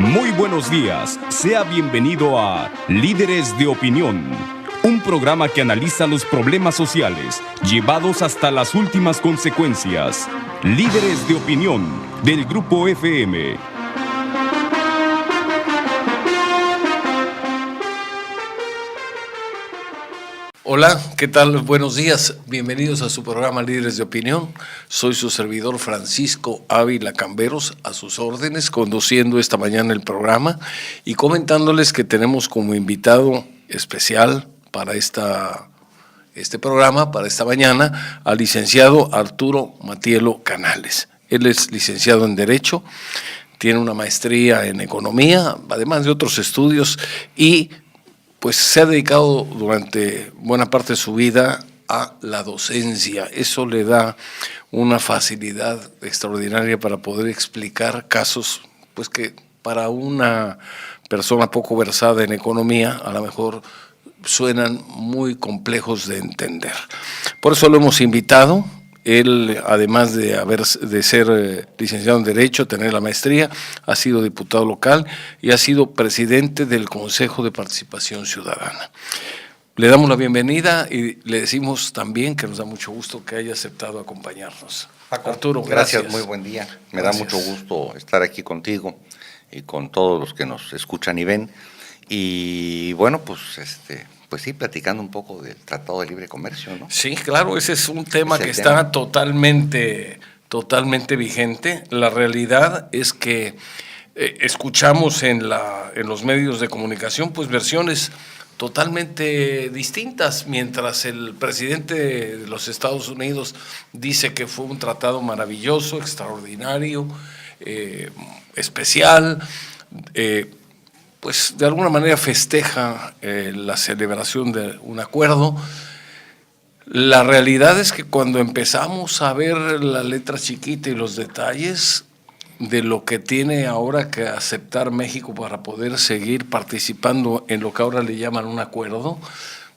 Muy buenos días, sea bienvenido a Líderes de Opinión, un programa que analiza los problemas sociales llevados hasta las últimas consecuencias. Líderes de Opinión, del Grupo FM. Hola, ¿qué tal? Buenos días, bienvenidos a su programa Líderes de Opinión. Soy su servidor Francisco Ávila Camberos, a sus órdenes, conduciendo esta mañana el programa y comentándoles que tenemos como invitado especial para este programa, para esta mañana, al licenciado Arturo Matielo Canales. Él es licenciado en Derecho, tiene una maestría en Economía, además de otros estudios, y pues se ha dedicado durante buena parte de su vida a la docencia. Eso le da una facilidad extraordinaria para poder explicar casos, pues que para una persona poco versada en economía a lo mejor suenan muy complejos de entender. Por eso lo hemos invitado. Él, además de ser licenciado en Derecho, tener la maestría, ha sido diputado local y ha sido presidente del Consejo de Participación Ciudadana. Le damos la bienvenida y le decimos también que nos da mucho gusto que haya aceptado acompañarnos. Paco, Arturo, gracias, muy buen día. Me da mucho gusto estar aquí contigo y con todos los que nos escuchan y ven. Y bueno, pues sí, platicando un poco del Tratado de Libre Comercio, ¿no? Sí, claro, ese es un tema que está totalmente vigente. La realidad es que escuchamos en los medios de comunicación pues versiones totalmente distintas, mientras el presidente de los Estados Unidos dice que fue un tratado maravilloso, extraordinario, especial, pues de alguna manera festeja la celebración de un acuerdo. La realidad es que cuando empezamos a ver la letra chiquita y los detalles de lo que tiene ahora que aceptar México para poder seguir participando en lo que ahora le llaman un acuerdo,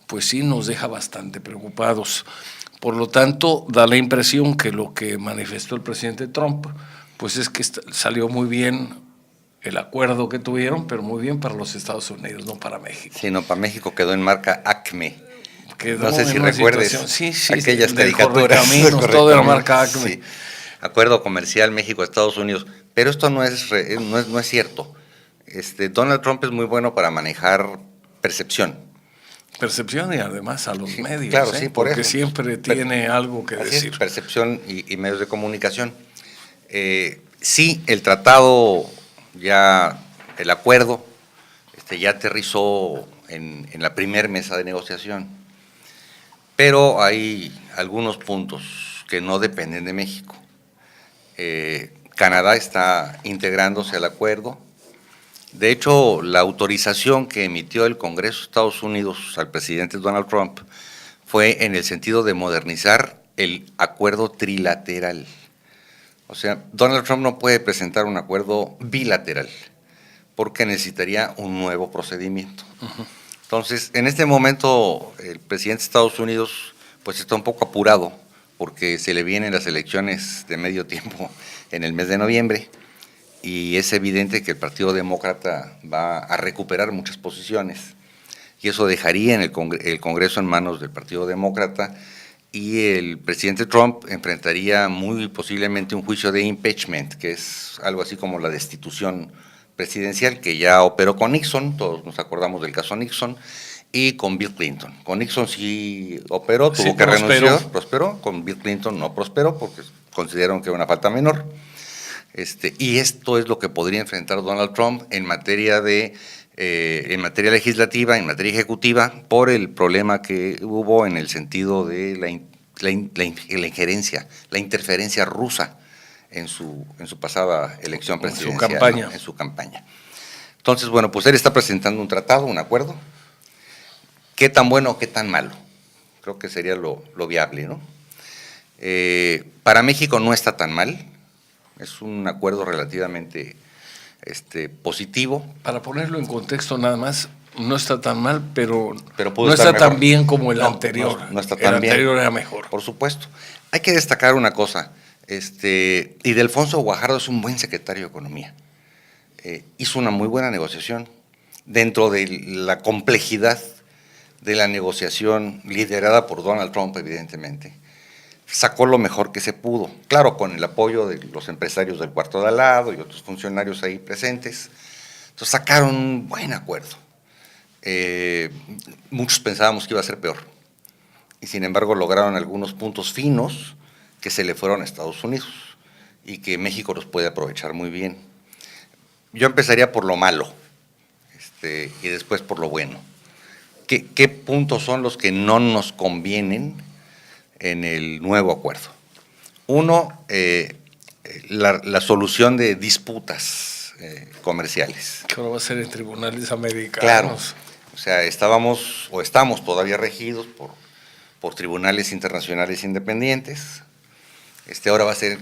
pues sí nos deja bastante preocupados. Por lo tanto, da la impresión que lo que manifestó el presidente Trump, pues es que salió muy bien el acuerdo que tuvieron, pero muy bien para los Estados Unidos, no para México. Sí, no, para México quedó en marca ACME. Quedó no sé si recuerdes aquellas caricaturas. Todo era marca ACME. Sí. Acuerdo comercial México-Estados Unidos. Pero esto no es cierto. Donald Trump es muy bueno para manejar percepción. Percepción y además a los medios, claro, sí, porque siempre tiene algo que decir. Es, percepción y medios de comunicación. Sí, el tratado, el acuerdo, ya aterrizó en la primera mesa de negociación, pero hay algunos puntos que no dependen de México. Canadá está integrándose al acuerdo. De hecho, la autorización que emitió el Congreso de Estados Unidos al presidente Donald Trump fue en el sentido de modernizar el acuerdo trilateral. O sea, Donald Trump no puede presentar un acuerdo bilateral porque necesitaría un nuevo procedimiento. Uh-huh. Entonces, en este momento, el presidente de Estados Unidos pues está un poco apurado porque se le vienen las elecciones de medio tiempo en el mes de noviembre y es evidente que el Partido Demócrata va a recuperar muchas posiciones y eso dejaría el Congreso en manos del Partido Demócrata y el presidente Trump enfrentaría muy posiblemente un juicio de impeachment, que es algo así como la destitución presidencial que ya operó con Nixon, todos nos acordamos del caso Nixon, y con Bill Clinton. Con Nixon sí operó, tuvo que renunciar, prosperó, con Bill Clinton no prosperó porque consideraron que era una falta menor. Y esto es lo que podría enfrentar Donald Trump en materia legislativa, en materia ejecutiva, por el problema que hubo en el sentido de la injerencia, la interferencia rusa en su pasada elección presidencial, en su campaña. Entonces, bueno, pues él está presentando un tratado, un acuerdo. ¿Qué tan bueno o qué tan malo? Creo que sería lo viable, ¿no? Para México no está tan mal, es un acuerdo relativamente positivo. Para ponerlo en contexto nada más, no está tan mal, pero no está tan bien como el anterior. No está tan bien. El anterior era mejor. Por supuesto. Hay que destacar una cosa, Ildefonso Guajardo es un buen secretario de Economía. hizo una muy buena negociación dentro de la complejidad de la negociación liderada por Donald Trump, evidentemente. Sacó lo mejor que se pudo, claro, con el apoyo de los empresarios del cuarto de al lado y otros funcionarios ahí presentes. Entonces sacaron un buen acuerdo. Muchos pensábamos que iba a ser peor, y sin embargo lograron algunos puntos finos que se le fueron a Estados Unidos y que México los puede aprovechar muy bien. Yo empezaría por lo malo, y después por lo bueno. ¿Qué puntos son los que no nos convienen en el nuevo acuerdo? Uno, la solución de disputas comerciales. Que ahora va a ser en tribunales americanos. Claro, o sea, estamos todavía regidos por tribunales internacionales independientes. Ahora va a ser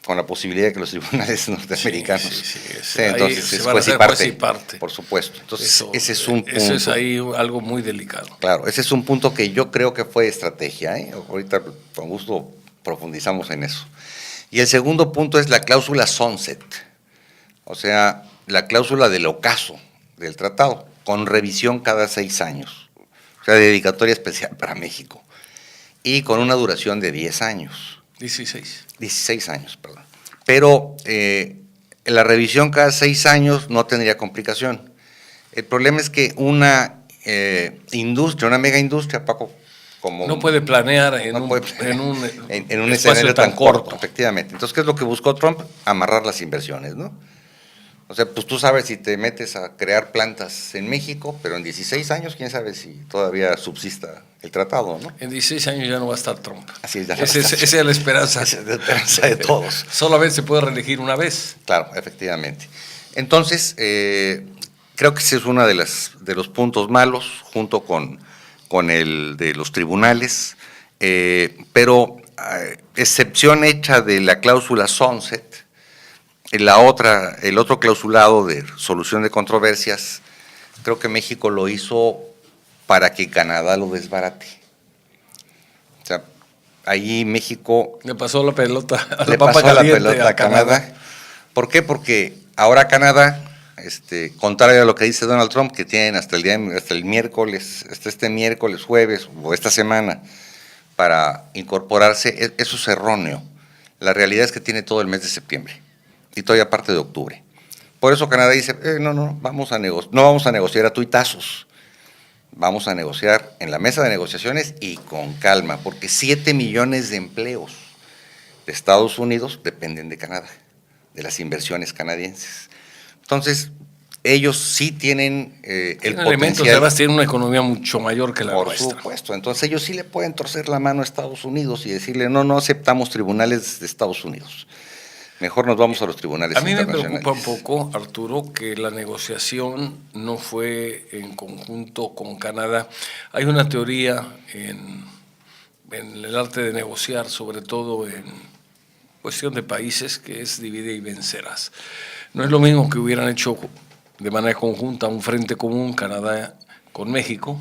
con la posibilidad de que los tribunales norteamericanos. Entonces es juez y parte, por supuesto. Entonces ese es un punto. Eso es ahí algo muy delicado. Claro, ese es un punto que yo creo que fue estrategia. Ahorita con gusto profundizamos en eso. Y el segundo punto es la cláusula sunset, o sea, la cláusula del ocaso del tratado, con revisión cada 6 años, o sea, dedicatoria especial para México, y con una duración de 10 años. 16 años, perdón. Pero la revisión cada 6 años no tendría complicación. El problema es que una industria, una mega industria, Paco, como no puede planear en un escenario tan corto, efectivamente. Entonces, ¿qué es lo que buscó Trump? Amarrar las inversiones, ¿no? O sea, pues tú sabes si te metes a crear plantas en México, pero en 16 años, quién sabe si todavía subsista el tratado, ¿no? En 16 años ya no va a estar Trump. Así es, esa es la esperanza. Esa es la esperanza de todos. Solamente se puede reelegir una vez. Claro, efectivamente. Entonces, creo que ese es uno de los puntos malos, junto con el de los tribunales, pero excepción hecha de la cláusula sunset, el otro clausulado de solución de controversias, creo que México lo hizo para que Canadá lo desbarate. O sea, ahí México le pasó la pelota a le pasó la pelota a Canadá. ¿Por qué? Porque ahora Canadá, contrario a lo que dice Donald Trump, que tienen hasta el miércoles, este miércoles, jueves o esta semana para incorporarse, eso es erróneo. La realidad es que tiene todo el mes de septiembre y todavía parte de octubre. Por eso Canadá dice, no vamos a negociar a tuitazos, vamos a negociar en la mesa de negociaciones y con calma, porque 7 millones de empleos de Estados Unidos dependen de Canadá, de las inversiones canadienses. Entonces, ellos sí tienen el potencial. Además tienen una economía mucho mayor que la nuestra. Por supuesto, entonces ellos sí le pueden torcer la mano a Estados Unidos y decirle, no aceptamos tribunales de Estados Unidos. Mejor nos vamos a los tribunales internacionales. A mí me preocupa un poco, Arturo, que la negociación no fue en conjunto con Canadá. Hay una teoría en el arte de negociar, sobre todo en cuestión de países, que es divide y vencerás. No es lo mismo que hubieran hecho de manera conjunta un frente común, Canadá con México,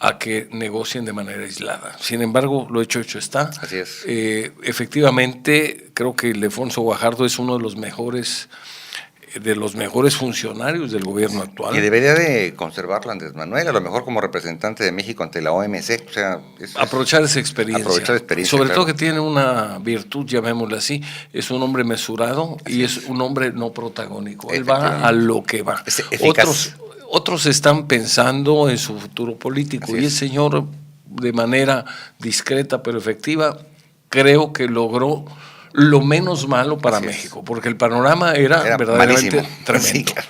a que negocien de manera aislada. Sin embargo, lo hecho está. Así es. Efectivamente, creo que Ildefonso Guajardo es uno de los mejores funcionarios del gobierno actual. Y debería de conservarlo Andrés Manuel, a lo mejor como representante de México ante la OMC. O sea, aprovechar esa experiencia. Sobre todo que tiene una virtud, llamémosla así, es un hombre mesurado y es un hombre no protagónico. Él va a lo que va. Es eficaz. Otros están pensando en su futuro político y el señor, de manera discreta pero efectiva, creo que logró lo menos malo para México, porque el panorama era verdaderamente malísimo. Tremendo, sí, claro.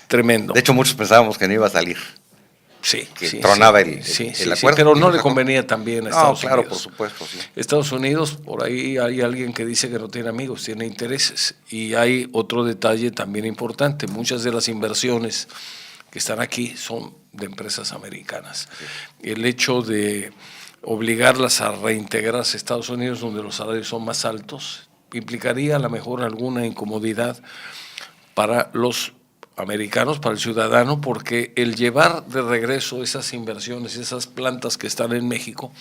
Tremendo. De hecho, muchos pensábamos que no iba a salir. Sí, tronaba el acuerdo. Pero no le convenía también a Estados Unidos. Claro, por supuesto, sí. Estados Unidos, por ahí hay alguien que dice que no tiene amigos, tiene intereses. Y hay otro detalle también importante, muchas de las inversiones que están aquí son de empresas americanas. Sí. El hecho de obligarlas a reintegrarse a Estados Unidos, donde los salarios son más altos, implicaría a lo mejor alguna incomodidad para los americanos, para el ciudadano, porque el llevar de regreso esas inversiones, esas plantas que están en México,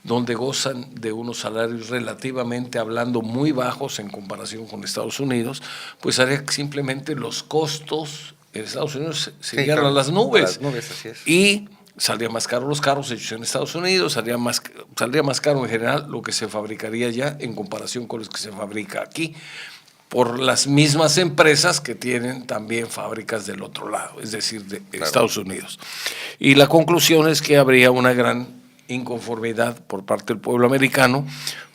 donde gozan de unos salarios relativamente hablando muy bajos en comparación con Estados Unidos, pues haría que simplemente los costos en Estados Unidos se irían a las nubes. A las nubes, así es. Y saldría más caro los carros hechos en Estados Unidos, saldría más caro en general lo que se fabricaría ya en comparación con los que se fabrica aquí, por las mismas empresas que tienen también fábricas del otro lado, es decir, de Estados Unidos. Y la conclusión es que habría una gran inconformidad por parte del pueblo americano,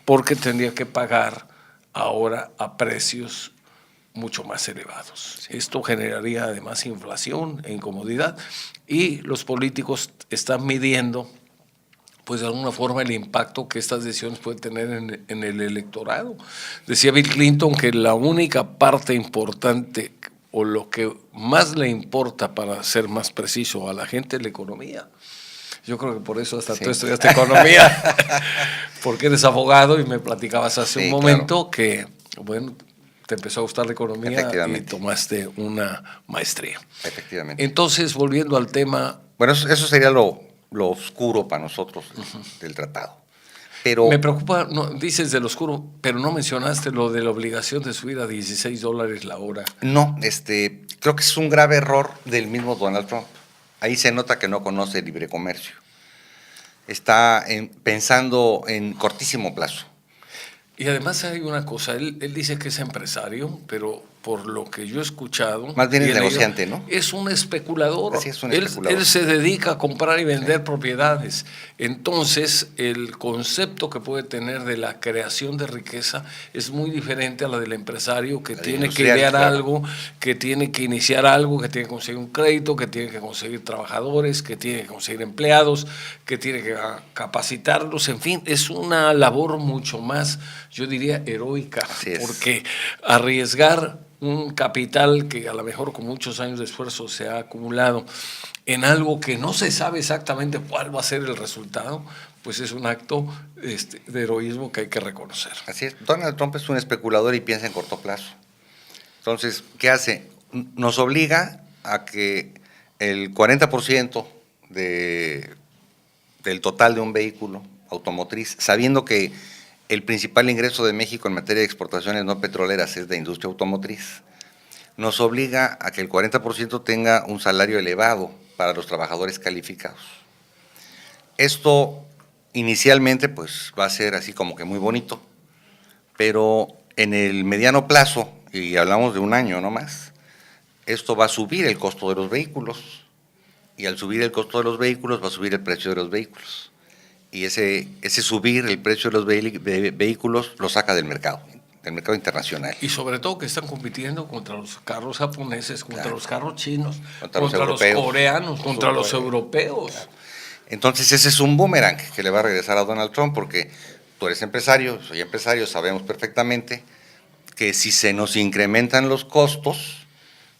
porque tendría que pagar ahora a precios mucho más elevados. Sí. Esto generaría además inflación e incomodidad, y los políticos están midiendo, pues de alguna forma, el impacto que estas decisiones pueden tener en el electorado. Decía Bill Clinton que la única parte importante o lo que más le importa, para ser más preciso, a la gente es la economía. Yo creo que por eso hasta tú estudiaste economía, porque eres abogado y me platicabas hace un momento que, bueno, te empezó a gustar la economía y tomaste una maestría. Efectivamente. Entonces, volviendo al tema... Bueno, eso sería lo oscuro para nosotros del tratado. Pero me preocupa, no, dices de lo oscuro, pero no mencionaste lo de la obligación de subir a $16 la hora. No, creo que es un grave error del mismo Donald Trump. Ahí se nota que no conoce el libre comercio. Está pensando en cortísimo plazo. Y además hay una cosa, él dice que es empresario, pero por lo que yo he escuchado... Más bien es negociante, ¿no? Es un especulador. Así es, un especulador. Él se dedica a comprar y vender propiedades. Entonces, el concepto que puede tener de la creación de riqueza es muy diferente a la del empresario, que tiene que idear algo, que tiene que iniciar algo, que tiene que conseguir un crédito, que tiene que conseguir trabajadores, que tiene que conseguir empleados, que tiene que capacitarlos. En fin, es una labor mucho más, yo diría, heroica, porque arriesgar un capital que a lo mejor con muchos años de esfuerzo se ha acumulado en algo que no se sabe exactamente cuál va a ser el resultado, pues es un acto de heroísmo que hay que reconocer. Así es. Donald Trump es un especulador y piensa en corto plazo. Entonces, ¿qué hace? Nos obliga a que el 40% del total de un vehículo automotriz, sabiendo que el principal ingreso de México en materia de exportaciones no petroleras es de industria automotriz, nos obliga a que el 40% tenga un salario elevado para los trabajadores calificados. Esto inicialmente pues va a ser así como que muy bonito, pero en el mediano plazo, y hablamos de un año no más, esto va a subir el costo de los vehículos, y al subir el costo de los vehículos va a subir el precio de los vehículos. Y ese subir el precio de los vehículos lo saca del mercado internacional. Y sobre todo que están compitiendo contra los carros japoneses, contra los carros chinos, contra los coreanos, contra los europeos. Claro. Entonces ese es un boomerang que le va a regresar a Donald Trump, porque tú eres empresario, soy empresario, sabemos perfectamente que si se nos incrementan los costos,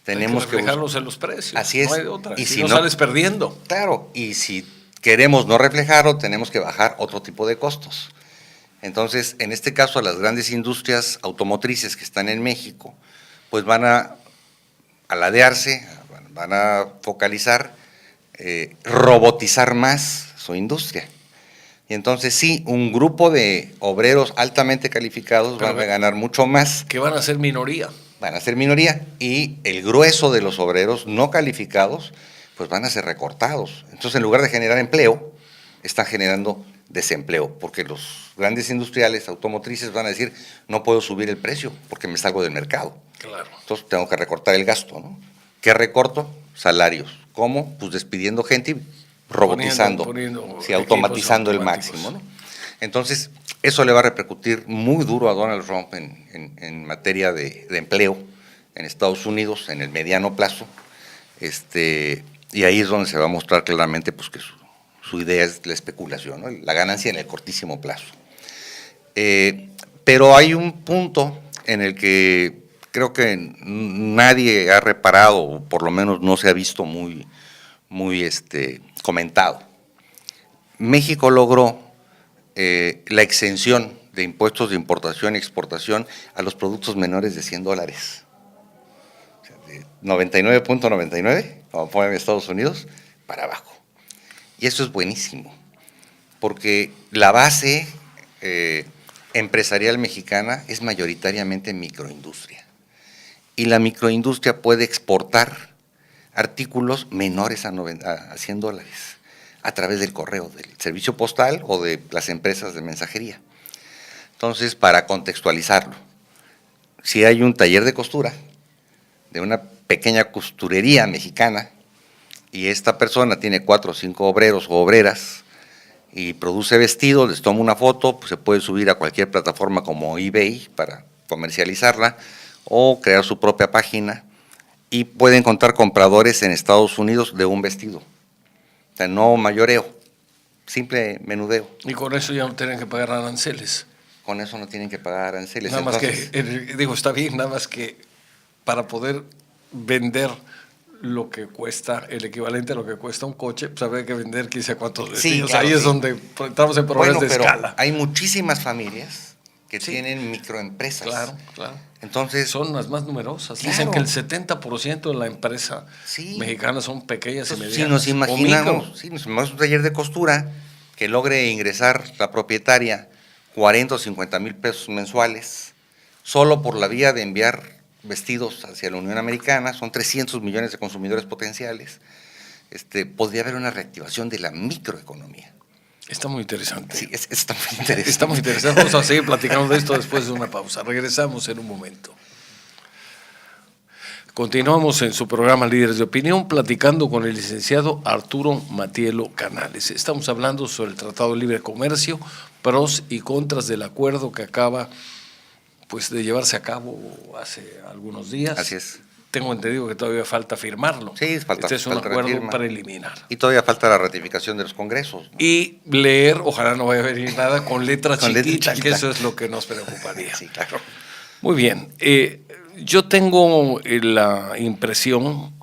tenemos que reflejarlos en los precios. Así es. No hay de otra. Y si no sales perdiendo. Claro, y si queremos no reflejarlo, tenemos que bajar otro tipo de costos. Entonces, en este caso, las grandes industrias automotrices que están en México, pues van a ladearse, van a focalizar, robotizar más su industria. Y entonces sí, un grupo de obreros altamente calificados van a ganar mucho más. Que van a ser minoría. Van a ser minoría, y el grueso de los obreros no calificados pues van a ser recortados. Entonces, en lugar de generar empleo, están generando desempleo, porque los grandes industriales automotrices van a decir, no puedo subir el precio porque me salgo del mercado. Claro. Entonces, tengo que recortar el gasto, ¿no? ¿Qué recorto? Salarios. ¿Cómo? Pues despidiendo gente y robotizando, automatizando el máximo, ¿no? Entonces, eso le va a repercutir muy duro a Donald Trump en materia de empleo en Estados Unidos en el mediano plazo. Y ahí es donde se va a mostrar claramente pues, que su idea es la especulación, ¿no? La ganancia en el cortísimo plazo. Pero hay un punto en el que creo que nadie ha reparado, o por lo menos no se ha visto muy comentado. México logró la exención de impuestos de importación y exportación a los productos menores de $100. 99.99, como ponen en Estados Unidos, para abajo. Y eso es buenísimo, porque la base empresarial mexicana es mayoritariamente microindustria. Y la microindustria puede exportar artículos menores a $100 a través del correo, del servicio postal o de las empresas de mensajería. Entonces, para contextualizarlo, si hay un taller de costura de una pequeña costurería mexicana y esta persona tiene 4 o 5 obreros o obreras y produce vestidos, les toma una foto, pues se puede subir a cualquier plataforma como eBay para comercializarla o crear su propia página y puede encontrar compradores en Estados Unidos de un vestido. O sea, no mayoreo, simple menudeo. Y con eso ya no tienen que pagar aranceles. Con eso no tienen que pagar aranceles. Nada más entonces, que, está bien, nada más que para poder vender lo que cuesta, el equivalente a lo que cuesta un coche, pues habría que vender quizá cuántos vestidos. Claro, ahí es donde entramos en problemas de escala. Hay muchísimas familias que Sí. tienen microempresas. Claro. Entonces, Son las más numerosas. Claro. Dicen que el 70% de la empresa mexicana son pequeñas y medianas. si nos imaginamos un taller de costura que logre ingresar la propietaria 40 o 50 mil pesos mensuales, solo por la vía de enviar vestidos hacia la Unión Americana, son 300 millones de consumidores potenciales, podría haber una reactivación de la microeconomía. Está muy interesante. Sí, está muy interesante. Está muy interesante. Vamos a seguir platicando de esto después de una pausa. Regresamos en un momento. Continuamos en su programa Líderes de Opinión, platicando con el licenciado Arturo Matielo Canales. Estamos hablando sobre el Tratado de Libre Comercio, pros y contras del acuerdo que acaba pues de llevarse a cabo hace algunos días. Así es. Tengo entendido que todavía falta firmarlo. Sí, falta. Este es un falta acuerdo preliminar. Y todavía falta la ratificación de los congresos, ¿no? Y leer, ojalá no vaya a venir nada con letra Con letra chiquita, chiquita. que eso es lo que nos preocuparía. Sí, claro. Muy bien. Yo tengo la impresión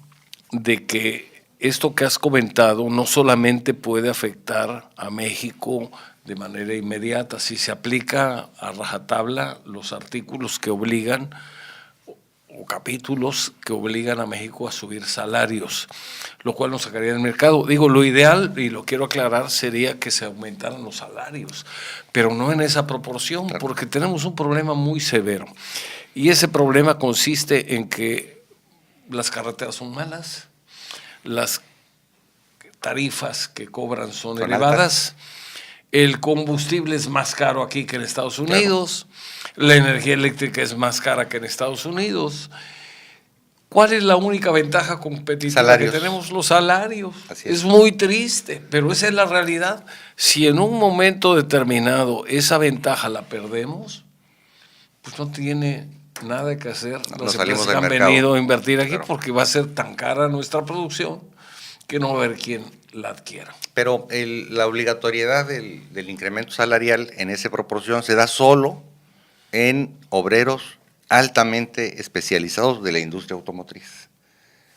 de que esto que has comentado no solamente puede afectar a México de manera inmediata, si se aplica a rajatabla los artículos que obligan o capítulos que obligan a México a subir salarios, lo cual nos sacaría del mercado. Digo, lo ideal, y lo quiero aclarar, sería que se aumentaran los salarios, pero no en esa proporción, Claro. porque tenemos un problema muy severo. Y ese problema consiste en que las carreteras son malas, las tarifas que cobran son elevadas, el combustible es más caro aquí que en Estados Unidos, la energía eléctrica es más cara que en Estados Unidos. ¿Cuál es la única ventaja competitiva que tenemos? Los salarios. Así es. Es muy triste, pero esa es la realidad. Si en un momento determinado esa ventaja la perdemos, pues no tiene nada que hacer las empresas que han venido a invertir aquí, claro, porque va a ser tan cara nuestra producción que no va a haber quien la adquiera. Pero la obligatoriedad del incremento salarial en esa proporción se da solo en obreros altamente especializados de la industria automotriz.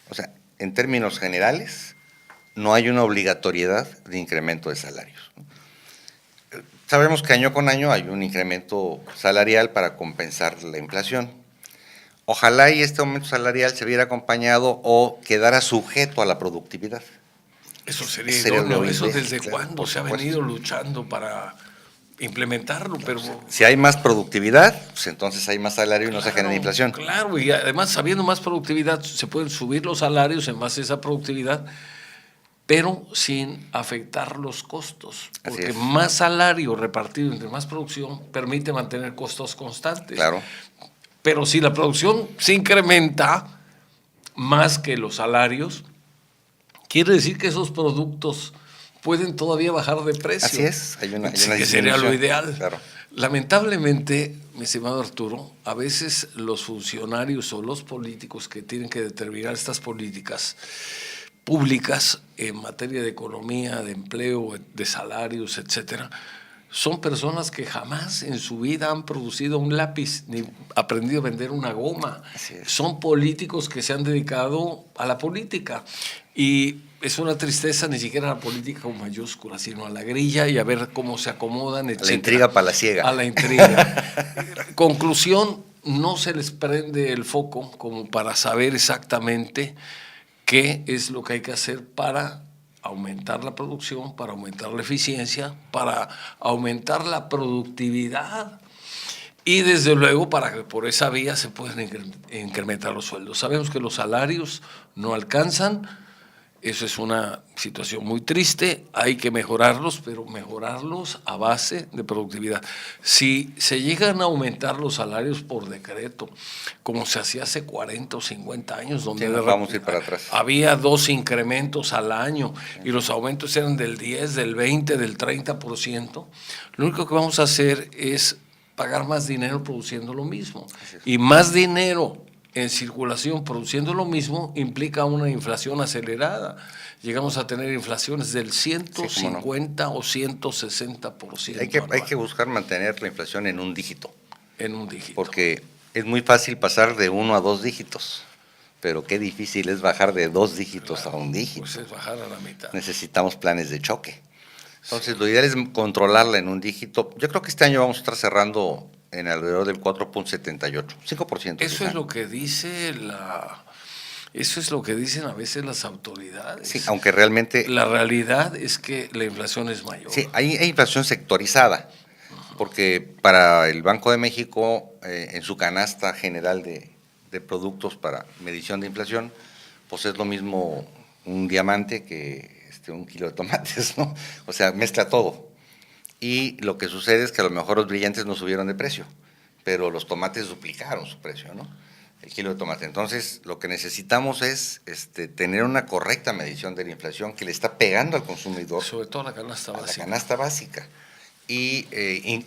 O sea, en términos generales, no hay una obligatoriedad de incremento de salarios. Sabemos que año con año hay un incremento salarial para compensar la inflación. Ojalá y este aumento salarial se viera acompañado o quedara sujeto a la productividad. Eso sería idóneo. ¿Eso desde cuándo se ha venido luchando para implementarlo? Pero si hay más productividad, pues entonces hay más salario y no se genera inflación. Claro, y además habiendo más productividad se pueden subir los salarios en base a esa productividad, pero sin afectar los costos, porque más salario repartido entre más producción permite mantener costos constantes. Claro. Pero si la producción se incrementa más que los salarios, quiere decir que esos productos pueden todavía bajar de precio. Así es, hay una que sería lo ideal. Claro. Lamentablemente, mi estimado Arturo, a veces los funcionarios o los políticos que tienen que determinar estas políticas públicas en materia de economía, de empleo, de salarios, etcétera, son personas que jamás en su vida han producido un lápiz ni aprendido a vender una goma. Son políticos que se han dedicado a la política. Y es una tristeza ni siquiera a la política con mayúsculas, sino a la grilla y a ver cómo se acomodan, etc. A la intriga palaciega. A la intriga. Conclusión, no se les prende el foco como para saber exactamente qué es lo que hay que hacer para aumentar la producción, para aumentar la eficiencia, para aumentar la productividad y desde luego para que por esa vía se puedan incrementar los sueldos. Sabemos que los salarios no alcanzan, eso es una situación muy triste, hay que mejorarlos, pero mejorarlos a base de productividad. Si se llegan a aumentar los salarios por decreto, como se hacía hace 40 o 50 años, donde vamos a ir para atrás. Había 2 incrementos al año y los aumentos eran del 10, del 20, del 30%, lo único que vamos a hacer es pagar más dinero produciendo lo mismo. Y más dinero en circulación produciendo lo mismo implica una inflación acelerada. Llegamos a tener inflaciones del 150 o 160%. Hay que buscar mantener la inflación en un dígito. En un dígito. Porque es muy fácil pasar de 1 a 2 dígitos, pero qué difícil es bajar de 2 dígitos a un dígito. Pues es bajar a la mitad. Necesitamos planes de choque. Entonces, lo ideal es controlarla en un dígito. Yo creo que este año vamos a estar cerrando en alrededor del 4.78, 5%. Eso es lo que dice eso es lo que dicen a veces las autoridades. Sí, aunque realmente la realidad es que la inflación es mayor. Sí, hay inflación sectorizada, porque para el Banco de México, en su canasta general de productos para medición de inflación, pues es lo mismo un diamante que un kilo de tomates, ¿no? O sea, mezcla todo. Y lo que sucede es que a lo mejor los brillantes no subieron de precio, pero los tomates duplicaron su precio, ¿no? El kilo de tomate. Entonces, lo que necesitamos es tener una correcta medición de la inflación que le está pegando al consumidor. Sobre todo la canasta básica. La canasta básica. Y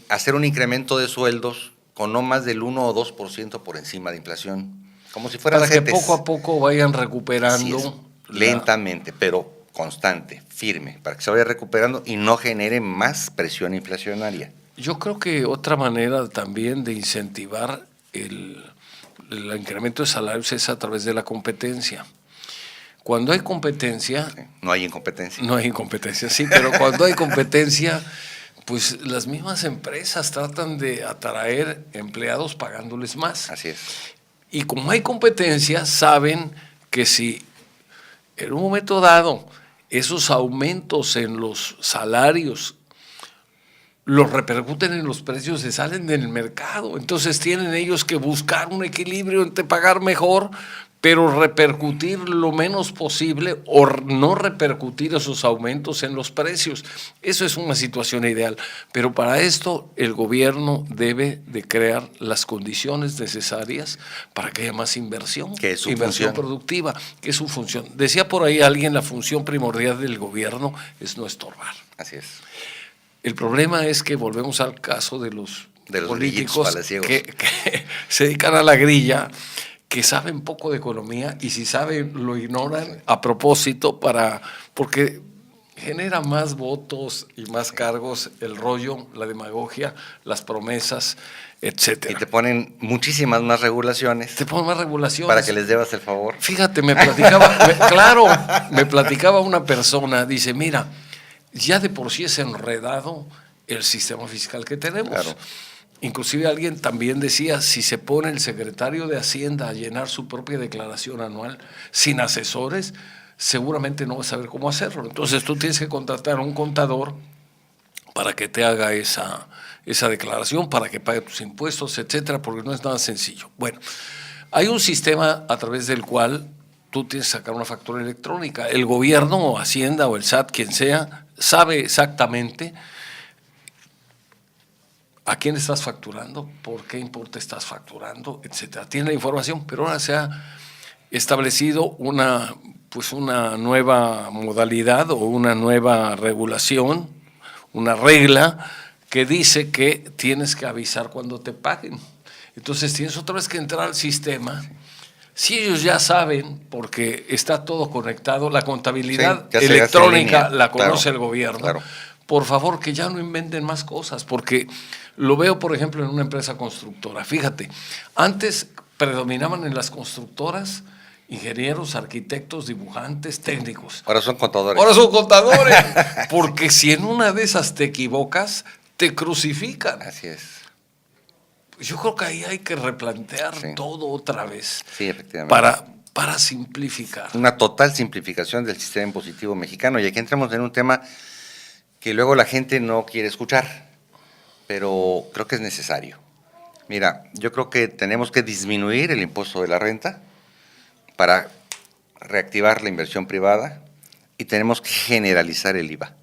hacer un incremento de sueldos con no más del 1 o 2% por encima de inflación. Como si fueran para CETES. Que poco a poco vayan recuperando. Lentamente, pero constante, firme, para que se vaya recuperando y no genere más presión inflacionaria. Yo creo que otra manera también de incentivar el incremento de salarios es a través de la competencia. Cuando hay competencia... Sí, no hay incompetencia. No hay incompetencia, sí, pero cuando hay competencia, pues las mismas empresas tratan de atraer empleados pagándoles más. Así es. Y como hay competencia, saben que si en un momento dado esos aumentos en los salarios los repercuten en los precios, se salen del mercado. Entonces tienen ellos que buscar un equilibrio entre pagar mejor, pero repercutir lo menos posible o no repercutir esos aumentos en los precios. Eso es una situación ideal. Pero para esto el gobierno debe de crear las condiciones necesarias para que haya más inversión. Que es su inversión función. Productiva, que es su función. Decía por ahí alguien, la función primordial del gobierno es no estorbar. Así es. El problema es que volvemos al caso de los políticos que se dedican a la grilla, que saben poco de economía y si saben lo ignoran a propósito porque genera más votos y más cargos el rollo, la demagogia, las promesas, etcétera. Y te ponen muchísimas más regulaciones. Te ponen más regulaciones. Para que les debas el favor. Fíjate, me platicaba una persona, dice, mira, ya de por sí es enredado el sistema fiscal que tenemos. Claro. Inclusive alguien también decía, si se pone el secretario de Hacienda a llenar su propia declaración anual sin asesores, seguramente no va a saber cómo hacerlo. Entonces tú tienes que contratar a un contador para que te haga esa declaración, para que pague tus impuestos, etcétera, porque no es nada sencillo. Bueno, hay un sistema a través del cual tú tienes que sacar una factura electrónica. El gobierno o Hacienda o el SAT, quien sea, sabe exactamente a quién estás facturando, por qué importe estás facturando, etcétera. Tiene la información, pero ahora se ha establecido una nueva modalidad o una nueva regulación, una regla que dice que tienes que avisar cuando te paguen. Entonces tienes otra vez que entrar al sistema. Si ellos ya saben, porque está todo conectado, la contabilidad electrónica la conoce el gobierno, claro. Por favor que ya no inventen más cosas, porque lo veo, por ejemplo, en una empresa constructora. Fíjate, antes predominaban en las constructoras ingenieros, arquitectos, dibujantes, técnicos. Ahora son contadores. Ahora son contadores, porque si en una de esas te equivocas, te crucifican. Así es. Yo creo que ahí hay que replantear todo otra vez. Sí, efectivamente. Para Para simplificar. Una total simplificación del sistema impositivo mexicano. Y aquí entramos en un tema que luego la gente no quiere escuchar, pero creo que es necesario. Mira, yo creo que tenemos que disminuir el impuesto de la renta para reactivar la inversión privada y tenemos que generalizar el IVA.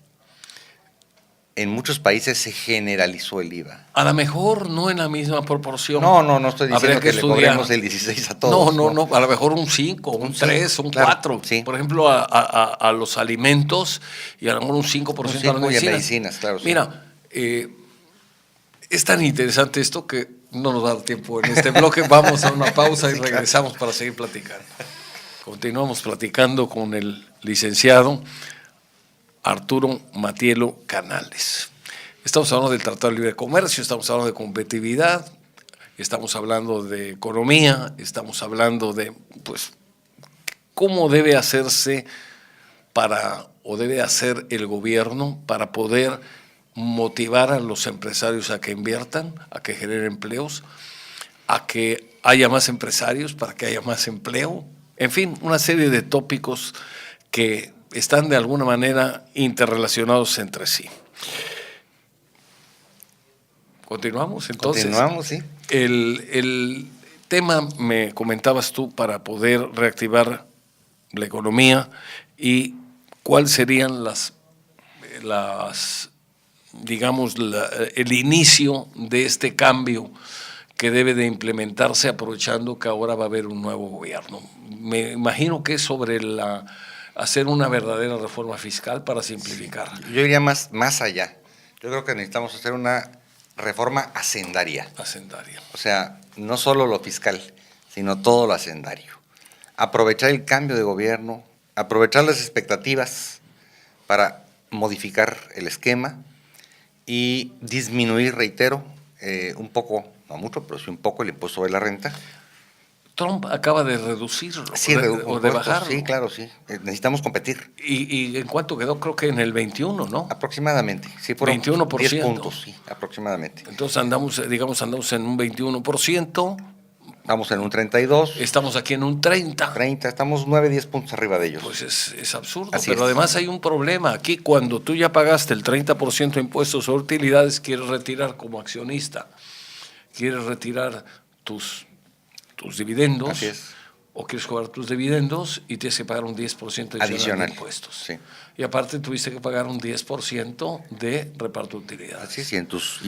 En muchos países se generalizó el IVA. A lo mejor no en la misma proporción. No estoy diciendo Habría que le estudiar. cobremos el 16 a todos. No, a lo mejor un 5, un 3, un 4. Sí. Por ejemplo, a los alimentos y a lo mejor un 5% a las medicinas. Medicinas, claro. Mira, es tan interesante esto que no nos va a dar tiempo en este bloque. Vamos a una pausa y regresamos para seguir platicando. Continuamos platicando con el licenciado Arturo Matielo Canales. Estamos hablando del Tratado de Libre Comercio, estamos hablando de competitividad, estamos hablando de economía, estamos hablando de, pues, cómo debe hacerse debe hacer el gobierno para poder motivar a los empresarios a que inviertan, a que generen empleos, a que haya más empresarios para que haya más empleo. En fin, una serie de tópicos que están de alguna manera interrelacionados entre sí. ¿Continuamos entonces? Continuamos, sí. El tema, me comentabas tú, para poder reactivar la economía y cuáles serían el inicio de este cambio que debe de implementarse aprovechando que ahora va a haber un nuevo gobierno. Me imagino que es sobre hacer una verdadera reforma fiscal para simplificar. Yo iría más allá. Yo creo que necesitamos hacer una reforma hacendaria. O sea, no solo lo fiscal, sino todo lo hacendario. Aprovechar el cambio de gobierno, aprovechar las expectativas para modificar el esquema y disminuir, reitero, un poco, no mucho, pero sí un poco el impuesto de la renta. Trump acaba de reducirlo, sí, o de bajarlo. Sí, claro, sí. Necesitamos competir. ¿Y en cuánto quedó? Creo que en el 21, ¿no? Aproximadamente. Sí, fueron 21%. 10 puntos, sí, aproximadamente. Entonces andamos en un 21%. Estamos en un 32. Estamos aquí en un 30. Estamos 9, 10 puntos arriba de ellos. Pues es absurdo. Así pero es. Además hay un problema. Aquí, cuando tú ya pagaste el 30% de impuestos sobre utilidades, quieres retirar como accionista, quieres retirar tus dividendos. Así es. O quieres cobrar tus dividendos y tienes que pagar un 10% adicional de impuestos. Sí. Y aparte tuviste que pagar un 10% de reparto de utilidades. Así es, y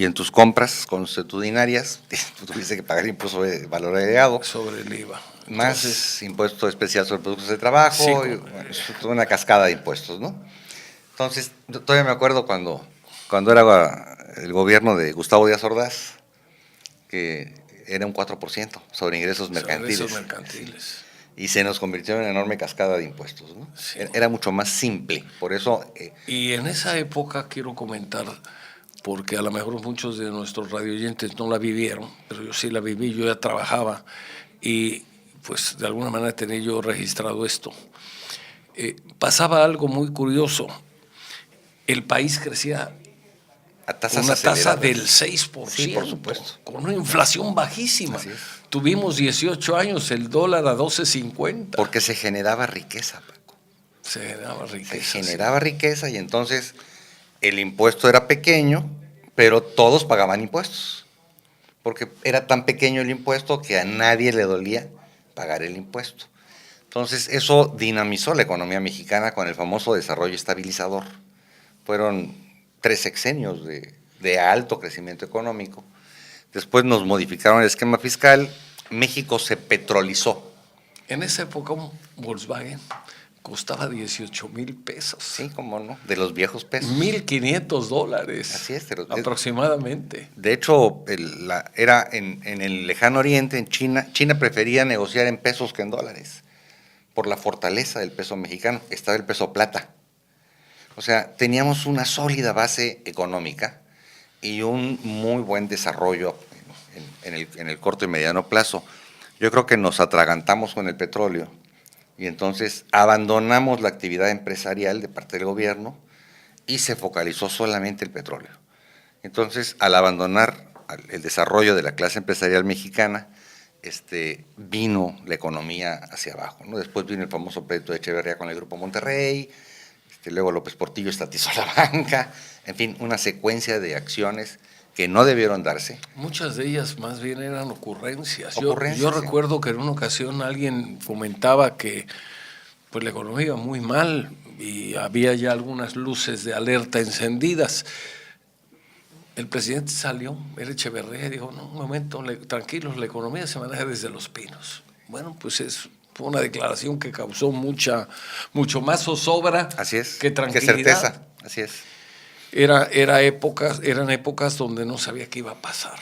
en tus compras consuetudinarias tuviste que pagar impuesto de valor agregado. Sobre el IVA. Más Entonces, impuesto especial sobre productos de trabajo, sí, y, bueno, toda una cascada de impuestos, ¿no? Entonces, todavía me acuerdo cuando era el gobierno de Gustavo Díaz Ordaz, que era un 4% sobre ingresos mercantiles. Y se nos convirtió en una enorme cascada de impuestos, ¿no? Sí. Era mucho más simple, por eso... Y en esa época quiero comentar, porque a lo mejor muchos de nuestros radioyentes no la vivieron, pero yo sí la viví, yo ya trabajaba y pues de alguna manera tenía yo registrado esto. Pasaba algo muy curioso, el país crecía con una tasa del 6%, sí, por supuesto, con una inflación bajísima. Así es. Tuvimos 18 años, el dólar a 12.50. Porque se generaba riqueza, Paco. Se Se generaba riqueza y entonces el impuesto era pequeño, pero todos pagaban impuestos. Porque era tan pequeño el impuesto que a nadie le dolía pagar el impuesto. Entonces eso dinamizó la economía mexicana con el famoso desarrollo estabilizador. Fueron 3 sexenios de alto crecimiento económico. Después nos modificaron el esquema fiscal, México se petrolizó. En esa época un Volkswagen costaba 18,000 pesos. Sí, cómo no, de los viejos pesos. $1,500. Así es. Aproximadamente. De hecho, era en el lejano oriente, en China prefería negociar en pesos que en dólares, por la fortaleza del peso mexicano. Estaba el peso plata. O sea, teníamos una sólida base económica y un muy buen desarrollo en el corto y mediano plazo. Yo creo que nos atragantamos con el petróleo y entonces abandonamos la actividad empresarial de parte del gobierno y se focalizó solamente el petróleo. Entonces, al abandonar el desarrollo de la clase empresarial mexicana vino la economía hacia abajo, ¿no? Después vino el famoso proyecto de Echeverría con el Grupo Monterrey, luego López Portillo estatizó la banca, en fin, una secuencia de acciones que no debieron darse. Muchas de ellas más bien eran ocurrencias. Ocurrencias, Yo recuerdo que en una ocasión alguien comentaba que pues la economía iba muy mal y había ya algunas luces de alerta encendidas. El presidente salió, era Echeverría, y dijo, no, un momento, tranquilos, la economía se maneja desde Los Pinos. Bueno, pues fue una declaración que causó mucho más zozobra que tranquilidad. Que certeza, así es. Eran épocas donde no sabía qué iba a pasar.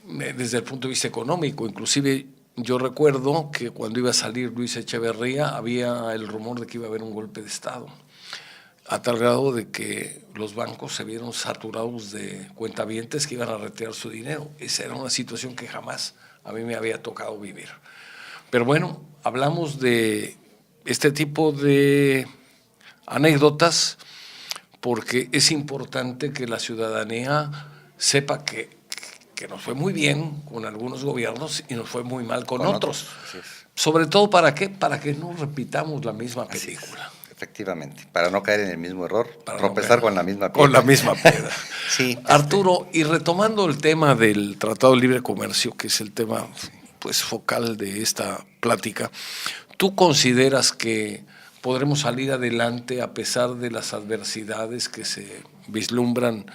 Desde el punto de vista económico, inclusive yo recuerdo que cuando iba a salir Luis Echeverría había el rumor de que iba a haber un golpe de Estado, a tal grado de que los bancos se vieron saturados de cuentavientes que iban a retirar su dinero. Esa era una situación que jamás a mí me había tocado vivir. Pero bueno, hablamos de este tipo de anécdotas porque es importante que la ciudadanía sepa que nos fue muy bien con algunos gobiernos y nos fue muy mal con otros. Sobre todo, ¿para qué? Para que no repitamos la misma película. Efectivamente, para no caer en el mismo error, tropezar con la misma piedra. Con la misma piedra. Sí. Arturo, y retomando el tema del Tratado de Libre Comercio, que es el tema pues focal de esta plática, ¿tú consideras que podremos salir adelante a pesar de las adversidades que se vislumbran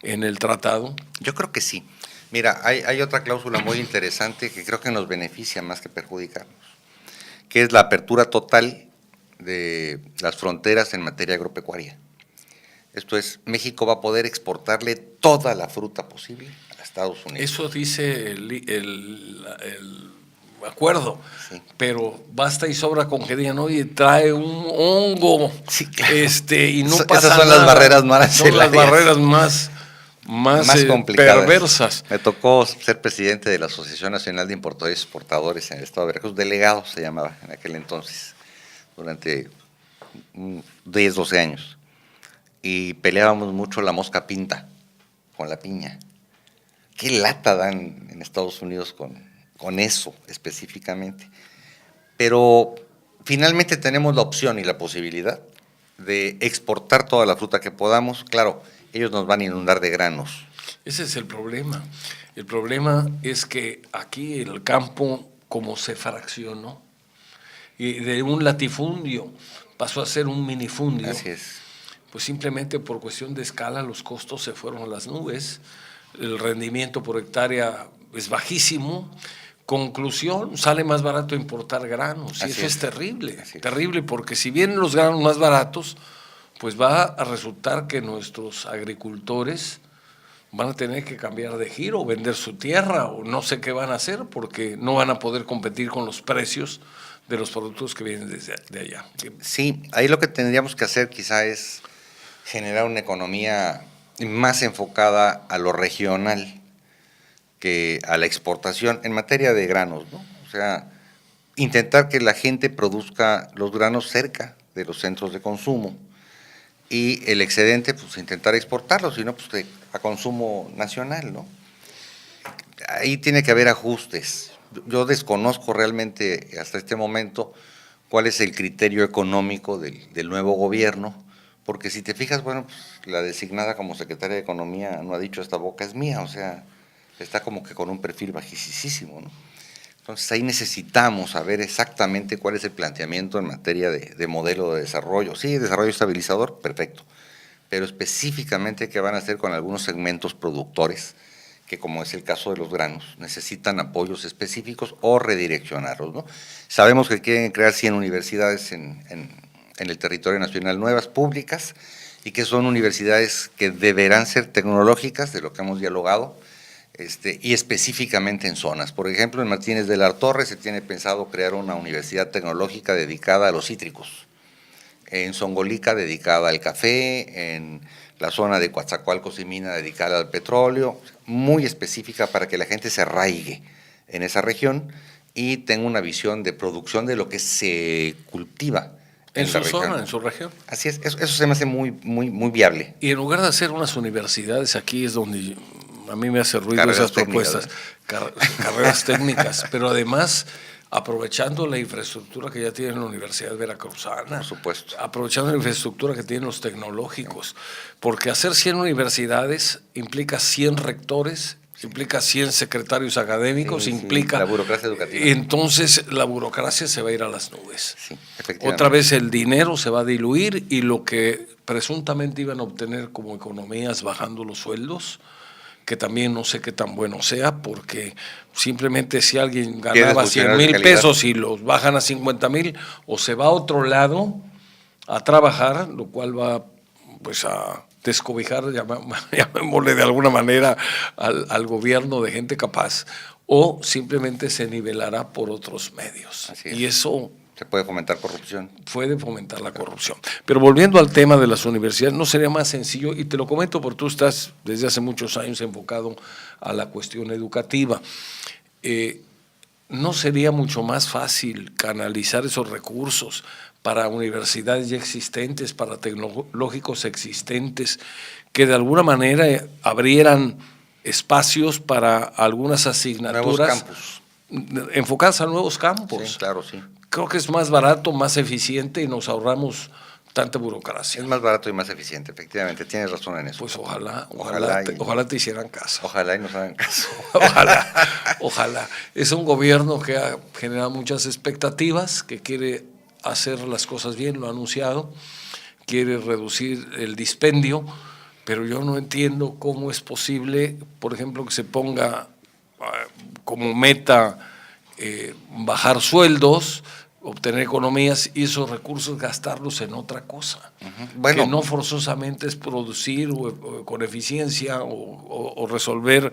en el tratado? Yo creo que sí. Mira, hay otra cláusula muy interesante que creo que nos beneficia más que perjudicarnos, que es la apertura total de las fronteras en materia agropecuaria. Esto es, México va a poder exportarle toda la fruta posible a Estados Unidos. Eso dice el acuerdo, sí. Pero basta y sobra con que digan, oye, trae un hongo, sí, claro. Y no pasa esas son nada. Las barreras más son las barreras más complicadas. Perversas. Me tocó ser presidente de la Asociación Nacional de Importadores y Exportadores en el estado de Veracruz, delegado se llamaba en aquel entonces, durante 10, 12 años. Y peleábamos mucho la mosca pinta con la piña. ¿Qué lata dan en Estados Unidos con eso específicamente? Pero finalmente tenemos la opción y la posibilidad de exportar toda la fruta que podamos. Claro, ellos nos van a inundar de granos. Ese es el problema. El problema es que aquí el campo, como se fraccionó, y de un latifundio pasó a ser un minifundio. Así es. Pues simplemente por cuestión de escala los costos se fueron a las nubes, el rendimiento por hectárea es bajísimo. Conclusión, sale más barato importar granos, y eso es terrible, terrible, porque si vienen los granos más baratos, pues va a resultar que nuestros agricultores van a tener que cambiar de giro, vender su tierra, o no sé qué van a hacer, porque no van a poder competir con los precios de los productos que vienen de allá. Sí, ahí lo que tendríamos que hacer quizá es generar una economía más enfocada a lo regional que a la exportación en materia de granos, ¿no? O sea, intentar que la gente produzca los granos cerca de los centros de consumo y el excedente, pues intentar exportarlo, sino pues a consumo nacional, ¿no? Ahí tiene que haber ajustes. Yo desconozco realmente hasta este momento cuál es el criterio económico del nuevo gobierno, porque si te fijas, bueno, pues la designada como secretaria de Economía no ha dicho esta boca es mía, o sea, está como que con un perfil bajísimo, ¿no? Entonces ahí necesitamos saber exactamente cuál es el planteamiento en materia de modelo de desarrollo. Sí, desarrollo estabilizador, perfecto, pero específicamente qué van a hacer con algunos segmentos productores que, como es el caso de los granos, necesitan apoyos específicos o redireccionarlos, ¿no? Sabemos que quieren crear 100 universidades en el territorio nacional, nuevas, públicas, y que son universidades que deberán ser tecnológicas, de lo que hemos dialogado, y específicamente en zonas. Por ejemplo, en Martínez de la Torre se tiene pensado crear una universidad tecnológica dedicada a los cítricos, en Zongolica dedicada al café, en la zona de Coatzacoalcos y Mina dedicada al petróleo, muy específica para que la gente se arraigue en esa región y tenga una visión de producción de lo que se cultiva en su zona, en su región. Así es, eso se me hace muy viable. Y en lugar de hacer unas universidades, aquí es donde a mí me hace ruido esas propuestas. carreras técnicas, pero además aprovechando la infraestructura que ya tiene la Universidad Veracruzana. Por supuesto. Aprovechando la infraestructura que tienen los tecnológicos. Porque hacer 100 universidades implica 100 rectores, implica 100 secretarios académicos, implica... la burocracia educativa. Entonces la burocracia se va a ir a las nubes. Sí, efectivamente. Otra vez el dinero se va a diluir y lo que presuntamente iban a obtener como economías bajando los sueldos, que también no sé qué tan bueno sea, porque simplemente si alguien ganaba 100,000 pesos y los bajan a 50,000, o se va a otro lado a trabajar, lo cual va pues a descobijar, llamémosle de alguna manera, al gobierno de gente capaz, o simplemente se nivelará por otros medios. Y eso... Se puede fomentar corrupción. Puede fomentar la corrupción. Pero volviendo al tema de las universidades, ¿no sería más sencillo? Y te lo comento porque tú estás desde hace muchos años enfocado a la cuestión educativa. ¿No sería mucho más fácil canalizar esos recursos para universidades ya existentes, para tecnológicos existentes, que de alguna manera abrieran espacios para algunas asignaturas? Nuevos campus. Enfocadas a nuevos campos. Sí, claro, sí. Creo que es más barato, más eficiente y nos ahorramos tanta burocracia. Es más barato y más eficiente, efectivamente, tienes razón en eso. Pues ojalá te hicieran caso. Ojalá y nos hagan caso. Ojalá. Es un gobierno que ha generado muchas expectativas, que quiere hacer las cosas bien, lo ha anunciado, quiere reducir el dispendio, pero yo no entiendo cómo es posible, por ejemplo, que se ponga como meta bajar sueldos, obtener economías y esos recursos gastarlos en otra cosa. Bueno, que no forzosamente es producir o con eficiencia o resolver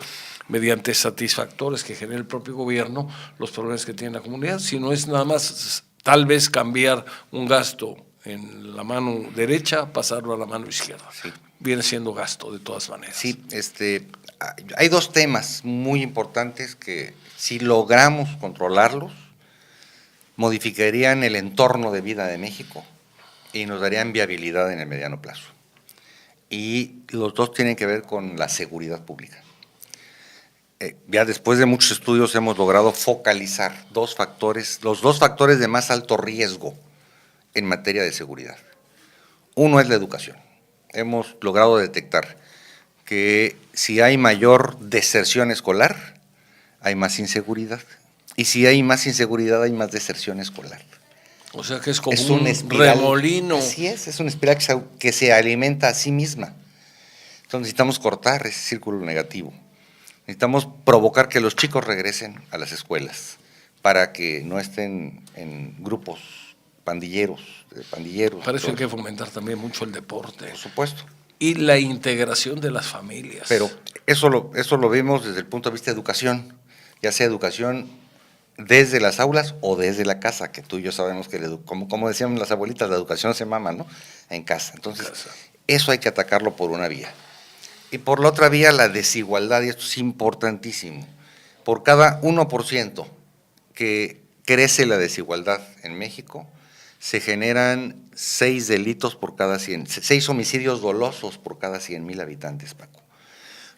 mediante satisfactores que genere el propio gobierno los problemas que tiene la comunidad, sino es nada más tal vez cambiar un gasto en la mano derecha, pasarlo a la mano izquierda. Sí. Viene siendo gasto de todas maneras. Sí, hay dos temas muy importantes que si logramos controlarlos, modificarían el entorno de vida de México y nos darían viabilidad en el mediano plazo. Y los dos tienen que ver con la seguridad pública. Ya después de muchos estudios hemos logrado focalizar los dos factores de más alto riesgo en materia de seguridad. Uno es la educación. Hemos logrado detectar que si hay mayor deserción escolar, hay más inseguridad. Y si hay más inseguridad, hay más deserción escolar. O sea que es como un remolino. Así es una espiral que se alimenta a sí misma. Entonces necesitamos cortar ese círculo negativo. Necesitamos provocar que los chicos regresen a las escuelas para que no estén en grupos pandilleros. Para eso hay que fomentar también mucho el deporte. Por supuesto. Y la integración de las familias. Pero eso lo vemos desde el punto de vista de educación, ya sea educación desde las aulas o desde la casa, que tú y yo sabemos que, como decían las abuelitas, la educación se mama, ¿no? En casa. Entonces, eso hay que atacarlo por una vía. Y por la otra vía, la desigualdad, y esto es importantísimo. Por cada 1% que crece la desigualdad en México, se generan 6 delitos por cada 6 homicidios dolosos por cada 100,000 habitantes, Paco.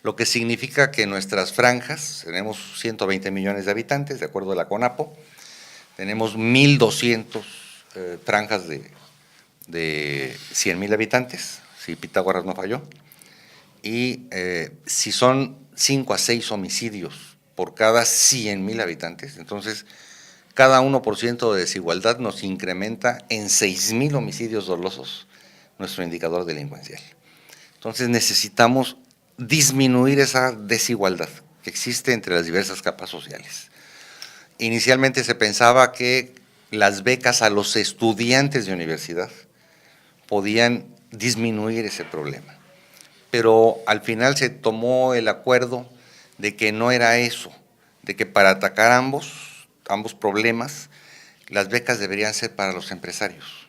Lo que significa que nuestras franjas, tenemos 120 millones de habitantes, de acuerdo a la CONAPO, tenemos 1,200 franjas de 100,000 habitantes, si Pitágoras no falló, y si son 5 a 6 homicidios por cada 100,000 habitantes, entonces cada 1% de desigualdad nos incrementa en 6,000 homicidios dolosos nuestro indicador delincuencial. Entonces necesitamos disminuir esa desigualdad que existe entre las diversas capas sociales. Inicialmente se pensaba que las becas a los estudiantes de universidad podían disminuir ese problema, pero al final se tomó el acuerdo de que no era eso, de que para atacar ambos problemas, las becas deberían ser para los empresarios.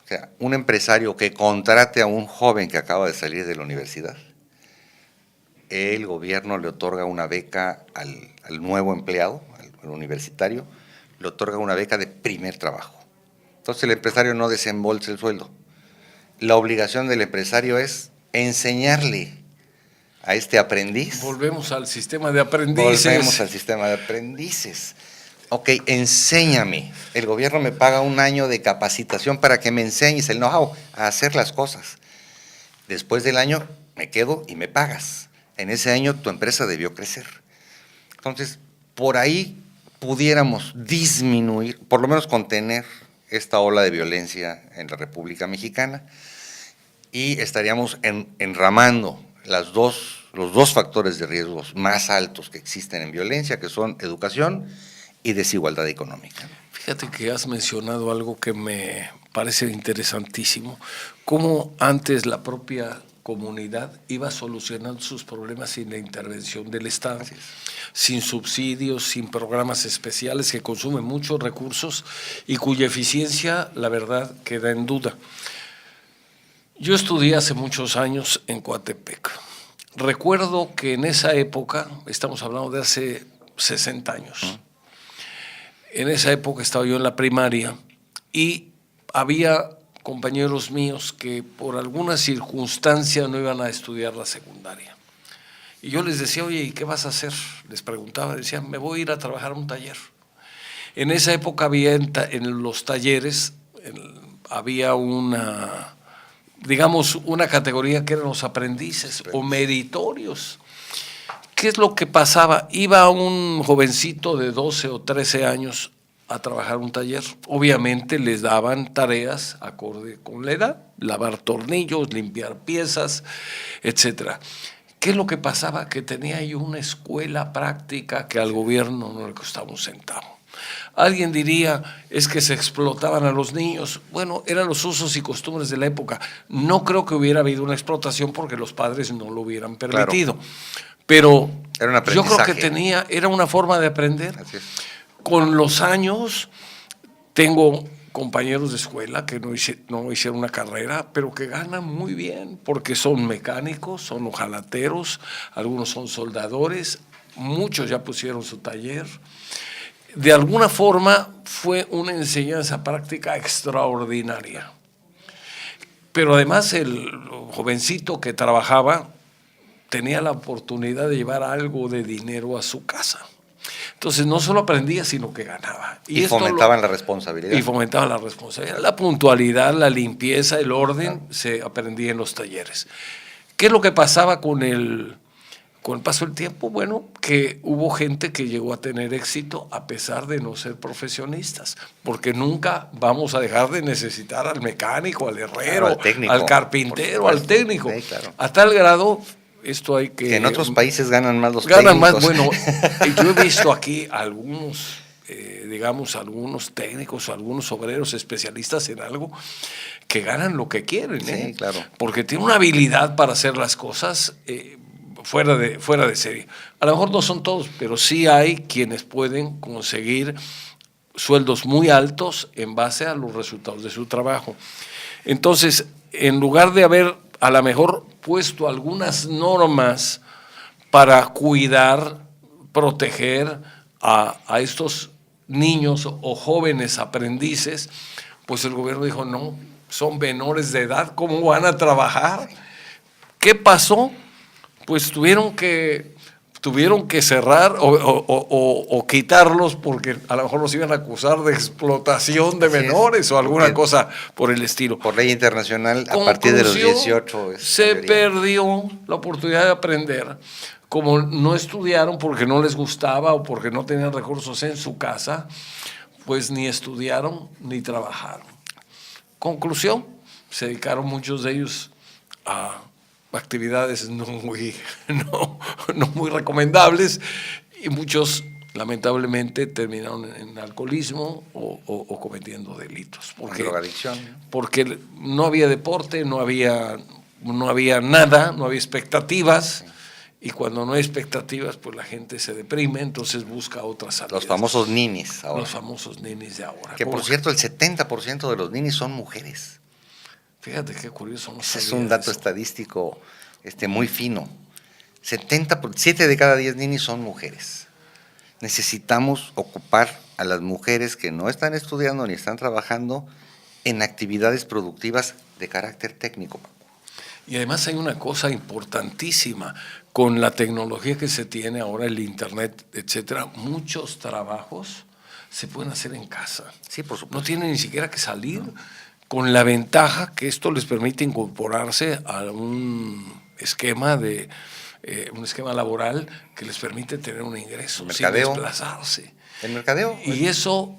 O sea, un empresario que contrate a un joven que acaba de salir de la universidad, el gobierno le otorga una beca al nuevo empleado, al universitario, le otorga una beca de primer trabajo. Entonces el empresario no desembolsa el sueldo. La obligación del empresario es enseñarle a este aprendiz. Volvemos al sistema de aprendices. Volvemos al sistema de aprendices. Ok, enséñame. El gobierno me paga un año de capacitación para que me enseñes el know-how a hacer las cosas. Después del año me quedo y me pagas. En ese año tu empresa debió crecer. Entonces, por ahí pudiéramos disminuir, por lo menos contener esta ola de violencia en la República Mexicana, y estaríamos enramando los dos factores de riesgos más altos que existen en violencia, que son educación y desigualdad económica. Fíjate que has mencionado algo que me parece interesantísimo, cómo antes la propia comunidad iba solucionando sus problemas sin la intervención del Estado, sin subsidios, sin programas especiales que consumen muchos recursos y cuya eficiencia, la verdad, queda en duda. Yo estudié hace muchos años en Coatepec. Recuerdo que en esa época, estamos hablando de hace 60 años, en esa época estaba yo en la primaria y había compañeros míos que por alguna circunstancia no iban a estudiar la secundaria. Y yo les decía, oye, ¿y qué vas a hacer? Les preguntaba, decían, me voy a ir a trabajar a un taller. En esa época había en los talleres, había una categoría que eran los aprendices o meritorios. ¿Qué es lo que pasaba? Iba un jovencito de 12 o 13 años a trabajar un taller. Obviamente les daban tareas acorde con la edad, lavar tornillos, limpiar piezas, etcétera. ¿Qué es lo que pasaba? Que tenía ahí una escuela práctica que al gobierno no le costaba un centavo. Alguien diría, es que se explotaban a los niños. Bueno, eran los usos y costumbres de la época. No creo que hubiera habido una explotación porque los padres no lo hubieran permitido. Claro. Pero yo creo que era una forma de aprender. Así es. Con los años tengo compañeros de escuela que no hicieron una carrera, pero que ganan muy bien porque son mecánicos, son hojalateros, algunos son soldadores, muchos ya pusieron su taller. De alguna forma fue una enseñanza práctica extraordinaria. Pero además el jovencito que trabajaba tenía la oportunidad de llevar algo de dinero a su casa. Entonces no solo aprendía, sino que ganaba. Y fomentaban la responsabilidad. Y fomentaban la responsabilidad. La puntualidad, la limpieza, el orden, se aprendía en los talleres. ¿Qué es lo que pasaba con el paso del tiempo? Bueno, que hubo gente que llegó a tener éxito a pesar de no ser profesionistas, porque nunca vamos a dejar de necesitar al mecánico, al herrero, al técnico, al carpintero, al técnico. Sí, claro. A tal grado... Esto hay que en otros países ganan más los técnicos. Ganan más, bueno, yo he visto aquí algunos técnicos o algunos obreros especialistas en algo que ganan lo que quieren, Sí, claro. Porque tienen una habilidad para hacer las cosas fuera de serie. A lo mejor no son todos, pero sí hay quienes pueden conseguir sueldos muy altos en base a los resultados de su trabajo. Entonces, en lugar de haber a lo mejor puesto algunas normas para cuidar, proteger a estos niños o jóvenes aprendices, pues el gobierno dijo, no, son menores de edad, ¿cómo van a trabajar? ¿Qué pasó? Pues tuvieron que cerrar o quitarlos porque a lo mejor los iban a acusar de explotación de menores o alguna cosa por el estilo. Por ley internacional, a partir de los 18. Se perdió la oportunidad de aprender. Como no estudiaron porque no les gustaba o porque no tenían recursos en su casa, pues ni estudiaron ni trabajaron. Conclusión, se dedicaron muchos de ellos a actividades no muy recomendables y muchos lamentablemente terminaron en alcoholismo o cometiendo delitos. Drogadicción. Porque no había deporte, no había nada, no había expectativas. Y cuando no hay expectativas, pues la gente se deprime, entonces busca otras salidas. Los famosos ninis ahora. Los famosos ninis de ahora. Que por cierto, el 70% de los ninis son mujeres. Fíjate qué curioso. Ese es un dato estadístico muy fino. 7 de cada 10 ninis son mujeres. Necesitamos ocupar a las mujeres que no están estudiando ni están trabajando en actividades productivas de carácter técnico. Y además hay una cosa importantísima, con la tecnología que se tiene ahora, el internet, etcétera, muchos trabajos se pueden hacer en casa. Sí, por supuesto. No tienen ni siquiera que salir, con la ventaja que esto les permite incorporarse a un esquema laboral que les permite tener un ingreso sin desplazarse. El mercadeo. Y eso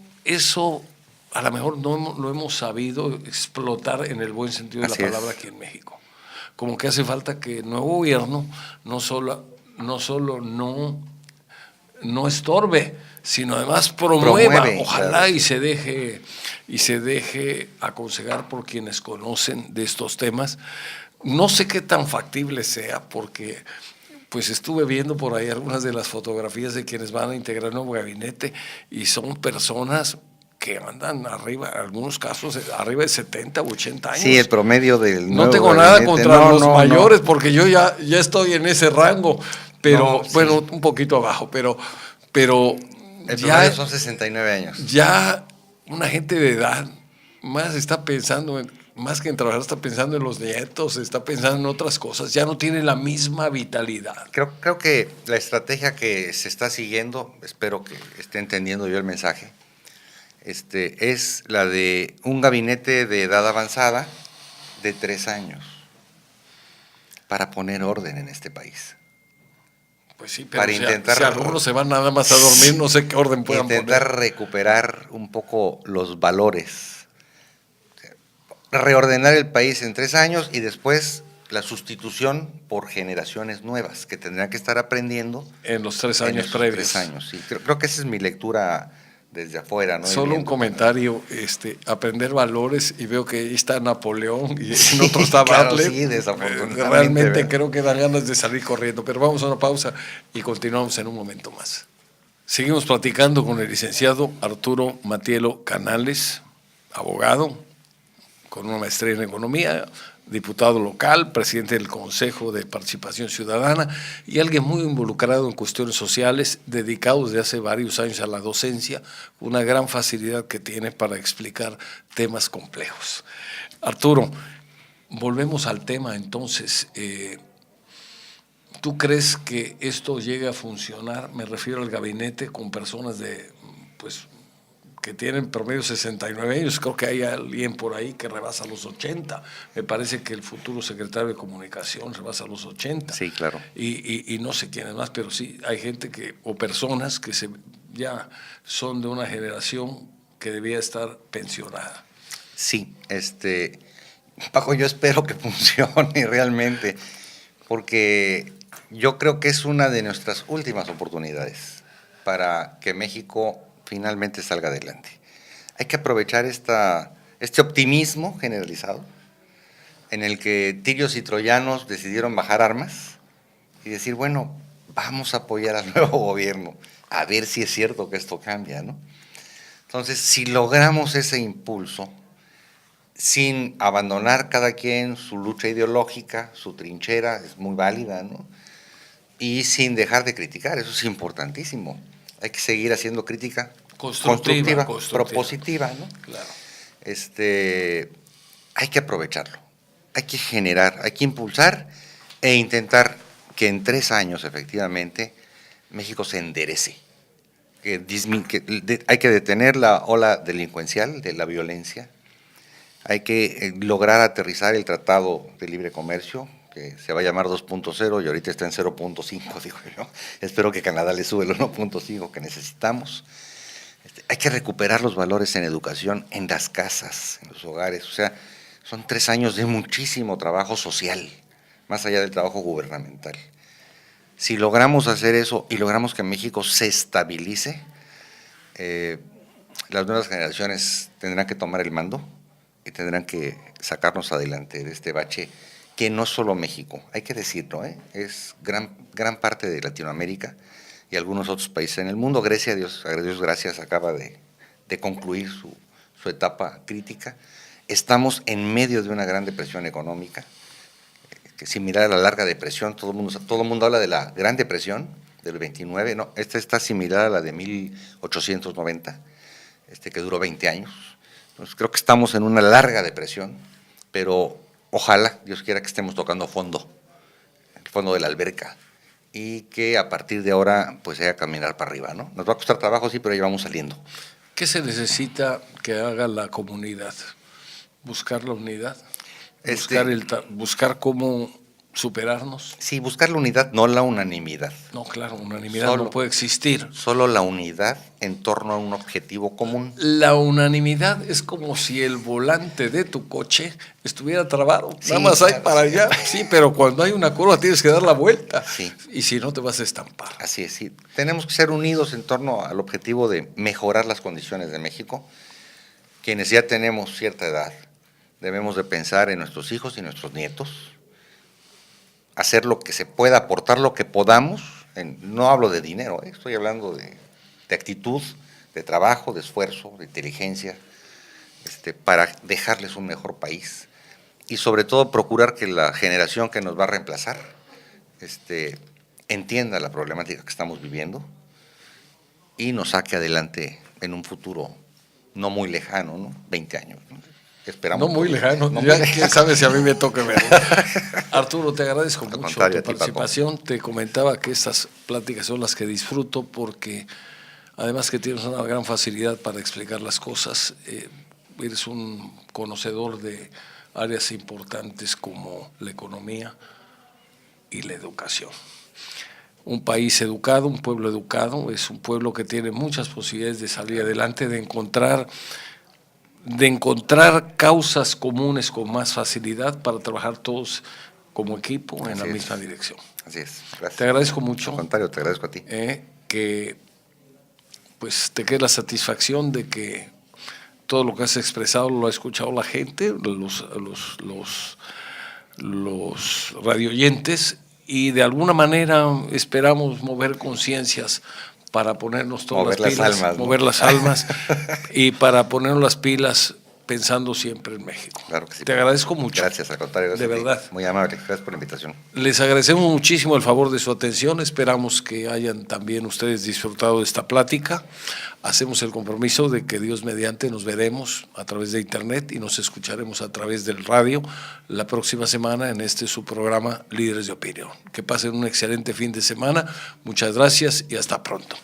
a lo mejor no lo hemos sabido explotar en el buen sentido de la palabra aquí en México. Como que hace falta que el nuevo gobierno no solo no estorbe, sino además promueva, ojalá, claro, y se deje aconsejar por quienes conocen de estos temas. No sé qué tan factible sea, porque pues estuve viendo por ahí algunas de las fotografías de quienes van a integrar el nuevo gabinete y son personas que andan arriba, en algunos casos, arriba de 70 u 80 años. Sí, el promedio del nuevo No tengo nada contra los mayores, porque yo ya estoy en ese rango, pero bueno, un poquito abajo, pero el promedio son 69 años. Ya una gente de edad más está pensando más que en trabajar, está pensando en los nietos, está pensando en otras cosas, ya no tiene la misma vitalidad. Creo que la estrategia que se está siguiendo, espero que esté entendiendo yo el mensaje, es la de un gabinete de edad avanzada de 3 años para poner orden en este país. Pues sí, pero si algunos se van nada más a dormir, no sé qué orden puedan poner. Intentar recuperar un poco los valores, reordenar el país en 3 años y después la sustitución por generaciones nuevas que tendrán que estar aprendiendo en los 3 años previos. 3 años, sí. Creo que esa es mi lectura desde afuera, ¿no? Solo un comentario, aprender valores, y veo que ahí está Napoleón y en otro está Bartlett. Sí, desafortunadamente. Realmente creo que dan ganas de salir corriendo, pero vamos a una pausa y continuamos en un momento más. Seguimos platicando con el licenciado Arturo Matielo Canales, abogado, con una maestría en economía, diputado local, presidente del Consejo de Participación Ciudadana y alguien muy involucrado en cuestiones sociales, dedicado desde hace varios años a la docencia, una gran facilidad que tiene para explicar temas complejos. Arturo, volvemos al tema entonces. ¿Tú crees que esto llegue a funcionar? Me refiero al gabinete con personas que tienen promedio 69 años, creo que hay alguien por ahí que rebasa los 80, me parece que el futuro secretario de Comunicación rebasa los 80. Sí, claro. Y no sé quiénes más, pero sí hay gente o personas que ya son de una generación que debía estar pensionada. Sí, Paco, yo espero que funcione realmente, porque yo creo que es una de nuestras últimas oportunidades para que México finalmente salga adelante. Hay que aprovechar este optimismo generalizado en el que tirios y troyanos decidieron bajar armas y decir, bueno, vamos a apoyar al nuevo gobierno, a ver si es cierto que esto cambia, ¿no? Entonces, si logramos ese impulso, sin abandonar cada quien su lucha ideológica, su trinchera, es muy válida, ¿no? Y sin dejar de criticar, eso es importantísimo. Hay que seguir haciendo crítica constructiva, propositiva, ¿no? Claro. Hay que aprovecharlo, hay que generar, hay que impulsar e intentar que en 3 años, efectivamente, México se enderece. Hay que detener la ola delincuencial, de la violencia. Hay que lograr aterrizar el Tratado de Libre Comercio, que se va a llamar 2.0 y ahorita está en 0.5, digo yo. Espero que Canadá le sube el 1.5 que necesitamos. Hay que recuperar los valores en educación, en las casas, en los hogares. O sea, son 3 años de muchísimo trabajo social, más allá del trabajo gubernamental. Si logramos hacer eso y logramos que México se estabilice, las nuevas generaciones tendrán que tomar el mando y tendrán que sacarnos adelante de este bache que no solo México, hay que decirlo, es gran parte de Latinoamérica y algunos otros países en el mundo. Grecia, a Dios gracias, acaba de concluir su etapa crítica. Estamos en medio de una gran depresión económica, que similar a la larga depresión, todo el mundo habla de la Gran Depresión del 29, no, esta está similar a la de 1890, que duró 20 años. Entonces creo que estamos en una larga depresión, pero ojalá, Dios quiera, que estemos tocando fondo, el fondo de la alberca, y que a partir de ahora pues sea caminar para arriba, ¿no? Nos va a costar trabajo, sí, pero ya vamos saliendo. ¿Qué se necesita que haga la comunidad? ¿Buscar la unidad? ¿Buscar cómo superarnos? Sí, buscar la unidad, no la unanimidad. No, claro, unanimidad no puede existir. Solo la unidad en torno a un objetivo común. La unanimidad es como si el volante de tu coche estuviera trabado. Sí, nada más hay claro, para allá. Sí, pero cuando hay una curva tienes que dar la vuelta. Sí. Y si no te vas a estampar. Así es, sí. Tenemos que ser unidos en torno al objetivo de mejorar las condiciones de México. Quienes ya tenemos cierta edad, debemos de pensar en nuestros hijos y nuestros nietos, hacer lo que se pueda, aportar lo que podamos. No hablo de dinero, estoy hablando de actitud, de trabajo, de esfuerzo, de inteligencia, para dejarles un mejor país. Y sobre todo procurar que la generación que nos va a reemplazar entienda la problemática que estamos viviendo y nos saque adelante en un futuro no muy lejano, ¿no? 20 años, ¿no? Esperamos. No muy lejano, no ya muy quién sabe si a mí me toca verlo. Arturo, te agradezco mucho tu participación. Te comentaba que estas pláticas son las que disfruto porque además que tienes una gran facilidad para explicar las cosas, eres un conocedor de áreas importantes como la economía y la educación. Un país educado, un pueblo educado, es un pueblo que tiene muchas posibilidades de salir adelante, de encontrar causas comunes con más facilidad para trabajar todos como equipo en la misma dirección. Así es, gracias. Te agradezco mucho. Al contrario, te agradezco a ti. Que pues te quede la satisfacción de que todo lo que has expresado lo ha escuchado la gente, los radioyentes, y de alguna manera esperamos mover conciencias para ponernos todas las pilas, mover las almas y para ponernos las pilas pensando siempre en México. Claro que sí. Te agradezco mucho. Gracias, al contrario. Gracias de verdad. Muy amable, gracias por la invitación. Les agradecemos muchísimo el favor de su atención, esperamos que hayan también ustedes disfrutado de esta plática. Hacemos el compromiso de que Dios mediante nos veremos a través de internet y nos escucharemos a través del radio la próxima semana en su programa Líderes de Opinión. Que pasen un excelente fin de semana, muchas gracias y hasta pronto.